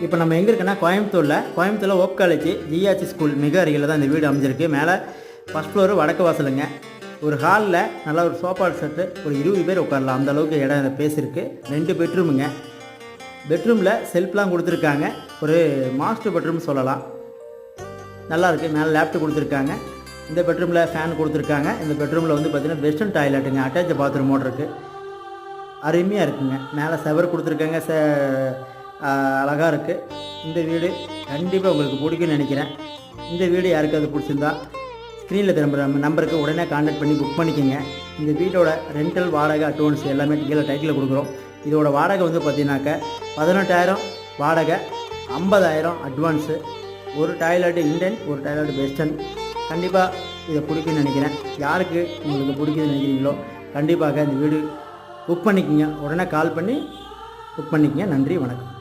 இப்போ நம்ம எங்கே இருக்குன்னா கோயம்புத்தூரில் ஓப் காலேஜ் ஜிஆர்சி ஸ்கூல் மிக அருகில் தான் இந்த வீடு அமைஞ்சிருக்கு. மேலே ஃபஸ்ட் ஃப்ளோரு வடக்கு வாசலுங்க. ஒரு ஹாலில் நல்லா ஒரு சோஃபா செட்டு ஒரு 20 பேர் உட்காரலாம், அந்த அளவுக்கு இடம் பேசியிருக்கு. 2 பெட்ரூமுங்க. பெட்ரூமில் செல்ஃப்லாம் கொடுத்துருக்காங்க. ஒரு மாஸ்டர் பெட்ரூம் சொல்லலாம், நல்லாயிருக்கு. மேலே லேப்டாப் கொடுத்துருக்காங்க. இந்த பெட்ரூமில் ஃபேன் கொடுத்துருக்காங்க. இந்த பெட்ரூமில் வந்து பார்த்திங்கன்னா வெஸ்டர்ன் டாய்லெட்டுங்க, அட்டாச் பாத்ரூமோடு இருக்குது. அருமையாக இருக்குங்க. மேலே செவர் கொடுத்துருக்காங்க, அழகாக இருக்குது. இந்த வீடு கண்டிப்பாக உங்களுக்கு பிடிக்கும்னு நினைக்கிறேன். இந்த வீடு யாருக்காவது பிடிச்சிருந்தா ஸ்க்ரீனில் திரும்புகிற நம்பருக்கு உடனே கான்டாக்ட் பண்ணி புக் பண்ணிக்கோங்க. இந்த வீட்டோட ரெண்டல், வாடகை, அட்வான்ஸ் எல்லாமே கீழே டைட்டில் கொடுக்குறோம். இதோட வாடகை வந்து பார்த்தீங்கன்னாக்க 18,000 வாடகை, 50,000 அட்வான்ஸு. ஒரு டாய்லெட்டு இண்டியன், ஒரு டாய்லெட்டு வெஸ்டர்ன். கண்டிப்பாக இதை பிடிக்கும்னு நினைக்கிறேன். யாருக்கு உங்களுக்கு பிடிக்குதுன்னு நினைக்கிறீங்களோ கண்டிப்பாக இந்த வீடு புக் பண்ணிக்கோங்க. உடனே கால் பண்ணி புக் பண்ணிக்கோங்க. நன்றி, வணக்கம்.